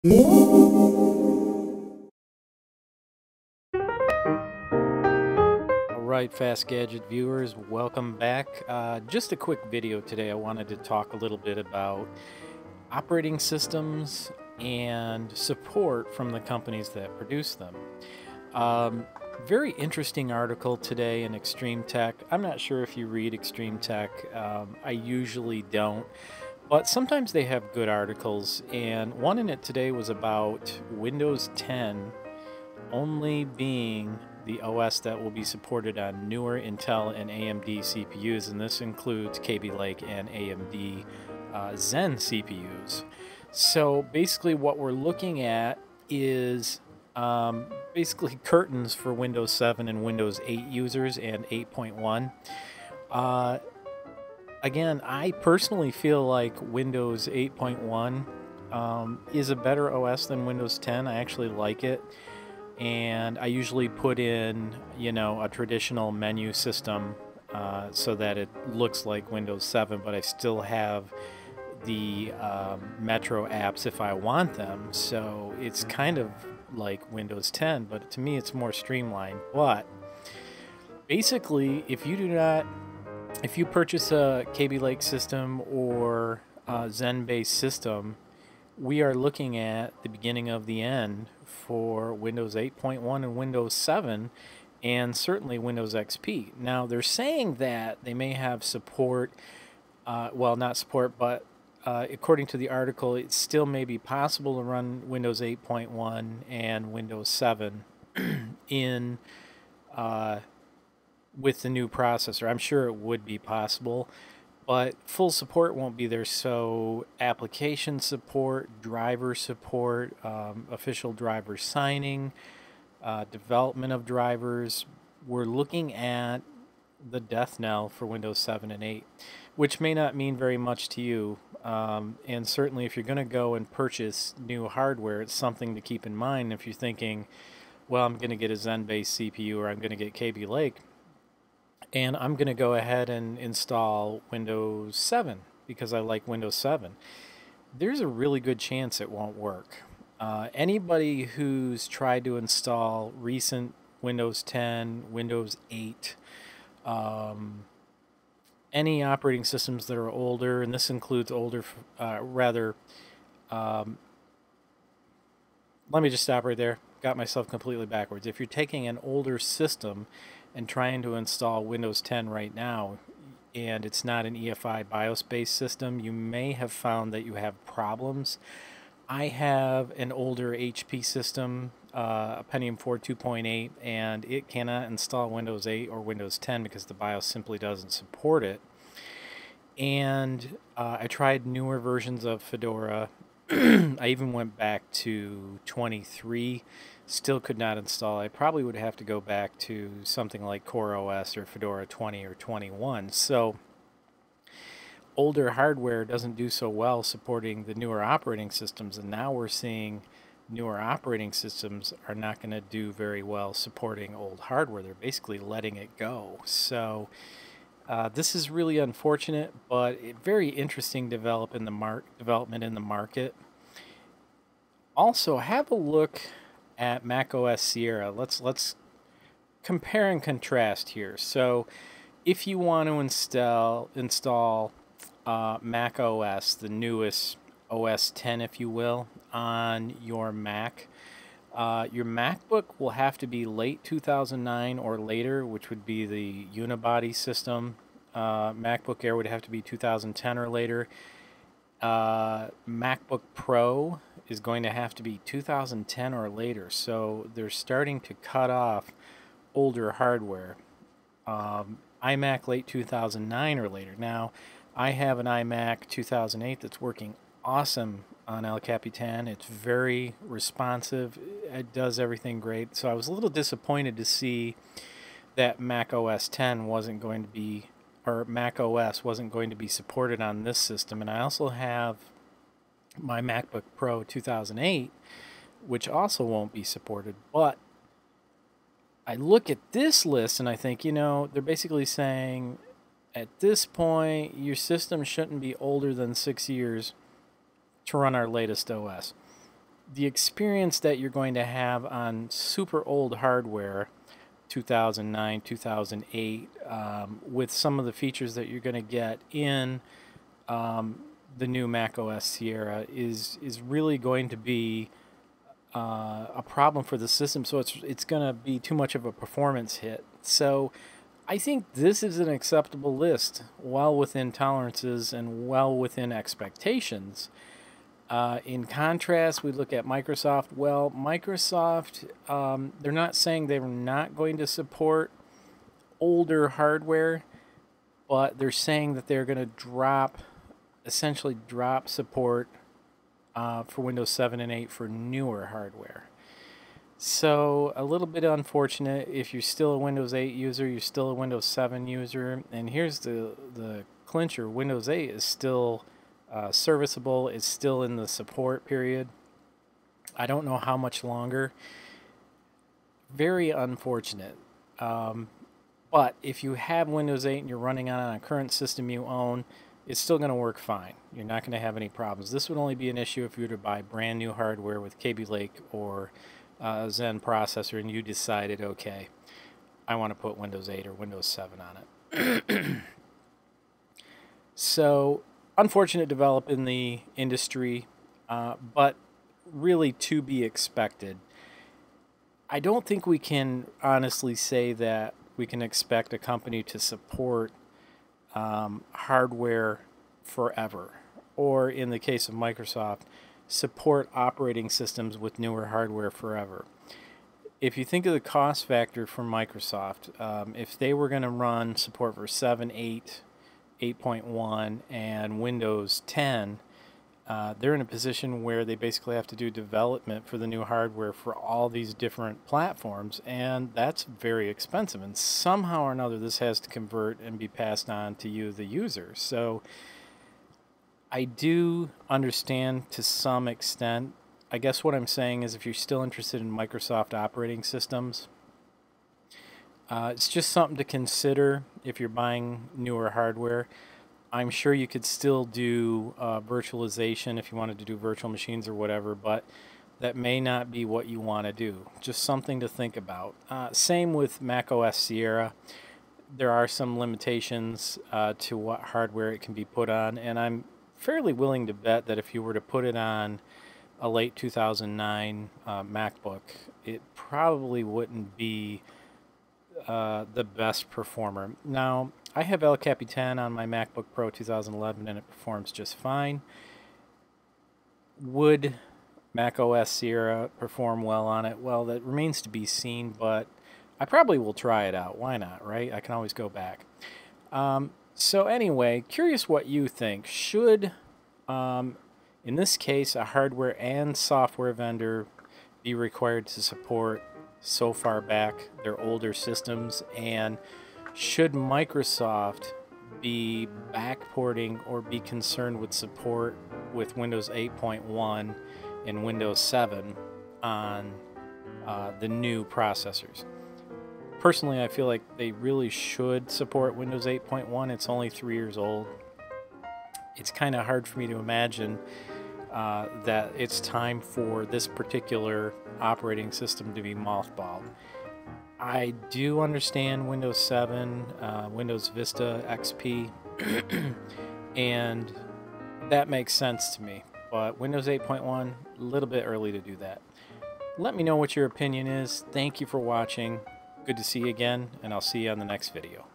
Alright, Fast Gadget viewers, welcome back. Just a quick video today. I wanted to talk a little bit about operating systems and support from the companies that produce them. Very interesting article today in Extreme Tech. I'm not sure if you read Extreme Tech. I usually don't, but sometimes they have good articles, and one in it today was about Windows 10 only being the OS that will be supported on newer Intel and AMD CPUs, and this includes Kaby Lake and AMD Zen CPUs. So basically what we're looking at is basically curtains for Windows 7 and Windows 8 users and 8.1. Again, I personally feel like Windows 8.1 is a better OS than Windows 10. I actually like it. And I usually put in, a traditional menu system so that it looks like Windows 7, but I still have the Metro apps if I want them. So it's kind of like Windows 10, but to me it's more streamlined. But basically, if you purchase a Kaby Lake system or a Zen-based system, we are looking at the beginning of the end for Windows 8.1 and Windows 7, and certainly Windows XP. Now, they're saying that they may have support, well, not support, but according to the article, it still may be possible to run Windows 8.1 and Windows 7 in with the new processor. I'm sure it would be possible, but full support won't be there. So application support, driver support, official driver signing, development of drivers, we're looking at the death knell for Windows 7 and 8, which may not mean very much to you. And certainly if you're going to go and purchase new hardware, it's something to keep in mind. If you're thinking, well, I'm going to get a Zen-based CPU or I'm going to get Kaby Lake, and I'm going to go ahead and install Windows 7 because I like Windows 7. There's a really good chance it won't work. Anybody who's tried to install recent Windows 10, Windows 8, any operating systems that are older, and this includes older, let me just stop right there. Got myself completely backwards. If you're taking an older system and trying to install Windows 10 right now, and it's not an EFI BIOS-based system, you may have found that you have problems. I have an older HP system, a Pentium 4 2.8, and it cannot install Windows 8 or Windows 10 because the BIOS simply doesn't support it. And I tried newer versions of Fedora. I even went back to 23, still could not install. I probably would have to go back to something like CoreOS or Fedora 20 or 21. So older hardware doesn't do so well supporting the newer operating systems, and now we're seeing newer operating systems are not going to do very well supporting old hardware. They're basically letting it go. So this is really unfortunate, but a very interesting development in the market. Also, have a look at macOS Sierra. Let's compare and contrast here. So, if you want to install macOS, the newest OS 10, if you will, on your Mac, your MacBook will have to be late 2009 or later, which would be the unibody system. MacBook Air would have to be 2010 or later. MacBook Pro is going to have to be 2010 or later. So they're starting to cut off older hardware. iMac late 2009 or later. Now, I have an iMac 2008 that's working awesome on El Capitan. It's very responsive. It does everything great. So I was a little disappointed to see that macOS 10 wasn't going to be, or macOS wasn't going to be supported on this system. And I also have my MacBook Pro 2008, which also won't be supported. But I look at this list and I think, they're basically saying at this point, your system shouldn't be older than 6 years to run our latest OS. the experience that you're going to have on super old hardware, 2009, 2008, with some of the features that you're going to get in the new macOS Sierra is really going to be a problem for the system. So it's going to be too much of a performance hit. So I think this is an acceptable list, well within tolerances and well within expectations. In contrast, we look at Microsoft. Well, Microsoft, they're not saying they're not going to support older hardware, but they're saying that they're going to essentially drop support for Windows 7 and 8 for newer hardware. So a little bit unfortunate. If you're still a Windows 8 user, you're still a Windows 7 user, and here's the clincher: Windows 8 is still serviceable. It's still in the support period. I don't know how much longer. Very unfortunate. But if you have Windows 8 and you're running on a current system you own, it's still going to work fine. You're not going to have any problems. This would only be an issue if you were to buy brand new hardware with Kaby Lake or Zen processor and you decided, okay, I want to put Windows 8 or Windows 7 on it. So, unfortunate development in the industry, but really to be expected. I don't think we can honestly say that we can expect a company to support hardware forever, or in the case of Microsoft, support operating systems with newer hardware forever. If you think of the cost factor for Microsoft, if they were going to run support for 7, 8, 8.1, and Windows 10, they're in a position where they basically have to do development for the new hardware for all these different platforms, and that's very expensive. And somehow or another, this has to convert and be passed on to you, the user. So I do understand to some extent. I guess what I'm saying is if you're still interested in Microsoft operating systems, it's just something to consider if you're buying newer hardware. I'm sure you could still do virtualization if you wanted to do virtual machines or whatever, but that may not be what you want to do. Just something to think about. Same with macOS Sierra. There are some limitations to what hardware it can be put on, and I'm fairly willing to bet that if you were to put it on a late 2009 MacBook, it probably wouldn't be the best performer. Now, I have El Capitan on my MacBook Pro 2011 and it performs just fine. Would macOS Sierra perform well on it? Well, that remains to be seen, but I probably will try it out. Why not, right? I can always go back. So anyway, curious what you think. Should, in this case, a hardware and software vendor be required to support so far back their older systems? And should Microsoft be backporting or be concerned with support with Windows 8.1 and Windows 7 on the new processors? Personally, I feel like they really should support Windows 8.1. It's only 3 years old. It's kind of hard for me to imagine that it's time for this particular operating system to be mothballed. I do understand Windows 7, Windows Vista XP, and that makes sense to me. But Windows 8.1, a little bit early to do that. Let me know what your opinion is. Thank you for watching. Good to see you again, and I'll see you on the next video.